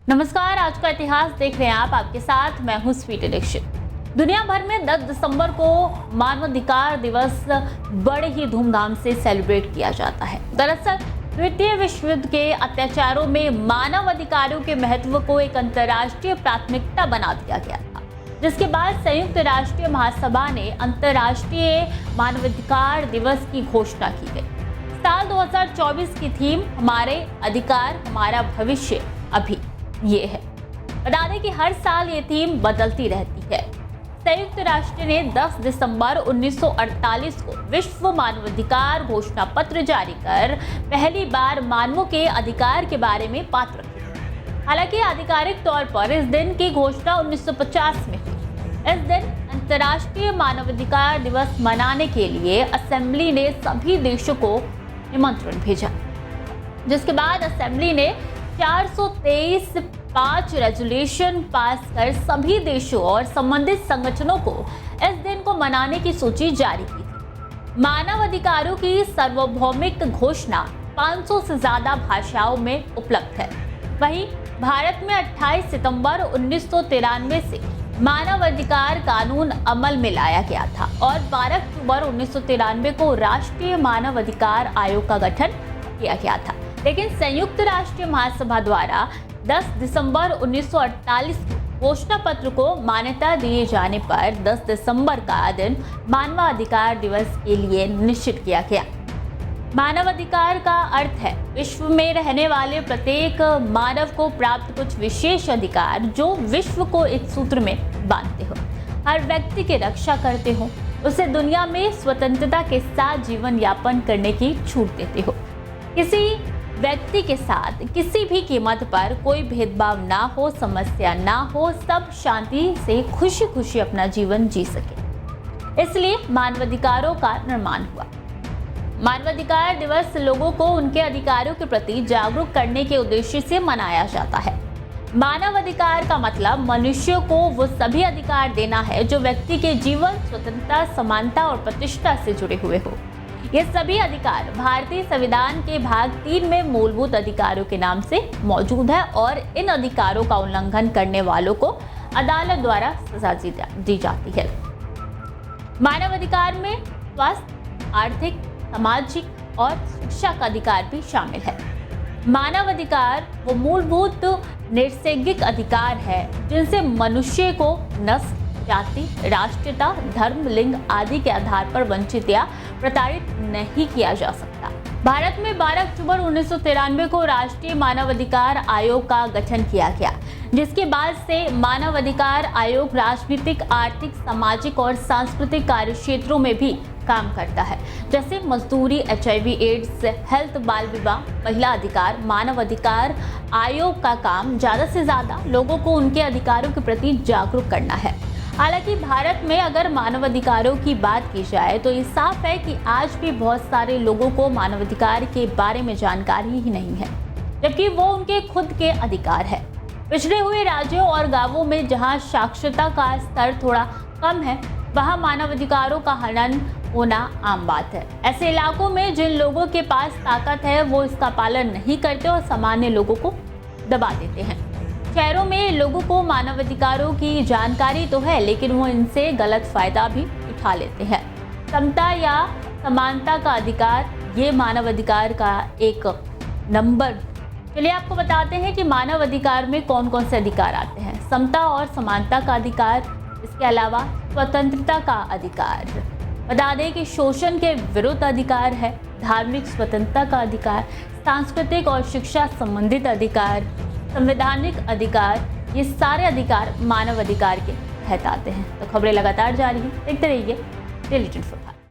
नमस्कार, आज का इतिहास देख रहे हैं आप। आपके साथ मैं हूं स्वीटी दीक्षित। दुनिया भर में 10 दिसंबर को मानवाधिकार दिवस बड़े ही धूमधाम से सेलिब्रेट किया जाता है। दरअसल द्वितीय विश्व युद्ध के अत्याचारों में मानव अधिकारों के महत्व को एक अंतर्राष्ट्रीय प्राथमिकता बना दिया गया था, जिसके बाद संयुक्त राष्ट्र महासभा ने अंतर्राष्ट्रीय मानवाधिकार दिवस की घोषणा की गई। साल 2024 की थीम हमारे अधिकार हमारा भविष्य अभी ये है। बता दें कि हर साल ये थीम बदलती रहती है। संयुक्त राष्ट्र ने 10 दिसंबर 1948 को विश्व मानवाधिकार घोषणा पत्र जारी कर पहली बार मानवों के अधिकार के बारे में बात रखी। हालांकि आधिकारिक तौर पर इस दिन की घोषणा 1950 में हुई। इस दिन अंतर्राष्ट्रीय मानवाधिकार दिवस मनाने के लिए असेंबली ने सभी देशों को निमंत्रण भेजा, जिसके बाद असेंबली ने 423 रेजोल्यूशन पास कर सभी देशों और संबंधित संगठनों को इस दिन को मनाने की सूची जारी की थी। मानव अधिकारों की सार्वभौमिक घोषणा 500 से ज्यादा भाषाओं में उपलब्ध है। वहीं भारत में 28 सितंबर 1993 से मानव अधिकार कानून अमल में लाया गया था और 12 अक्टूबर 1993 को राष्ट्रीय मानव अधिकार आयोग का गठन किया गया था। लेकिन संयुक्त राष्ट्र महासभा द्वारा 10 दिसंबर 1948 घोषणा पत्र को मान्यता दिए जाने पर 10 दिसंबर का दिन मानवाधिकार दिवस के लिए निश्चित किया गया। मानवाधिकार का अर्थ है विश्व में रहने वाले प्रत्येक मानव को प्राप्त कुछ विशेष अधिकार जो विश्व को एक सूत्र में बांधते हो, हर व्यक्ति की रक्षा करते हो, उसे दुनिया में स्वतंत्रता के साथ जीवन यापन करने की छूट देते हो। किसी व्यक्ति के साथ किसी भी कीमत पर कोई भेदभाव ना हो, समस्या ना हो, सब शांति से खुशी खुशी अपना जीवन जी सके। इसलिए मानवाधिकारों का निर्माण हुआ। मानवाधिकार दिवस लोगों को उनके अधिकारों के प्रति जागरूक करने के उद्देश्य से मनाया जाता है। मानव अधिकार का मतलब मनुष्य को वो सभी अधिकार देना है जो व्यक्ति के जीवन, स्वतंत्रता, समानता और प्रतिष्ठा से जुड़े हुए हो। ये सभी अधिकार भारतीय संविधान के भाग 3 में मूलभूत अधिकारों के नाम से मौजूद है और इन अधिकारों का उल्लंघन करने वालों को अदालत द्वारा सजा दी जाती है। मानव अधिकार में स्वास्थ्य, आर्थिक, सामाजिक और शिक्षा का अधिकार भी शामिल है। मानव अधिकार वो मूलभूत नैसर्गिक अधिकार है जिनसे मनुष्य को नस्ल, जाति, राष्ट्रीयता, धर्म, लिंग आदि के आधार पर वंचित या प्रताड़ित नहीं किया जा सकता। भारत में 12 अक्टूबर 1993 को राष्ट्रीय मानवाधिकार आयोग का गठन किया गया, जिसके बाद से मानवाधिकार आयोग राजनीतिक, आर्थिक, सामाजिक और सांस्कृतिक कार्य क्षेत्रों में भी काम करता है, जैसे मजदूरी, HIV, एड्स, हेल्थ, बाल विवाह, महिला अधिकार। मानव अधिकार आयोग का काम ज्यादा से ज्यादा लोगों को उनके अधिकारों के प्रति जागरूक करना है। हालांकि भारत में अगर मानवाधिकारों की बात की जाए तो ये साफ है कि आज भी बहुत सारे लोगों को मानवाधिकार के बारे में जानकारी ही नहीं है, जबकि वो उनके खुद के अधिकार है। पिछड़े हुए राज्यों और गांवों में जहां साक्षरता का स्तर थोड़ा कम है, वहां मानवाधिकारों का हनन होना आम बात है। ऐसे इलाकों में जिन लोगों के पास ताकत है वो इसका पालन नहीं करते और सामान्य लोगों को दबा देते हैं। शहरों में लोगों को मानवाधिकारों की जानकारी तो है, लेकिन वो इनसे गलत फायदा भी उठा लेते हैं। समता या समानता का अधिकार ये मानवाधिकार का एक नंबर। चलिए आपको बताते हैं कि मानव अधिकार में कौन कौन से अधिकार आते हैं। समता और समानता का अधिकार, इसके अलावा स्वतंत्रता का अधिकार, बता दें कि शोषण के विरुद्ध अधिकार है, धार्मिक स्वतंत्रता का अधिकार, सांस्कृतिक और शिक्षा संबंधित अधिकार, संवैधानिक अधिकार, ये सारे अधिकार मानव अधिकार के तहत आते हैं। तो खबरें लगातार जारी हैं, देखते रहिए डेली 24।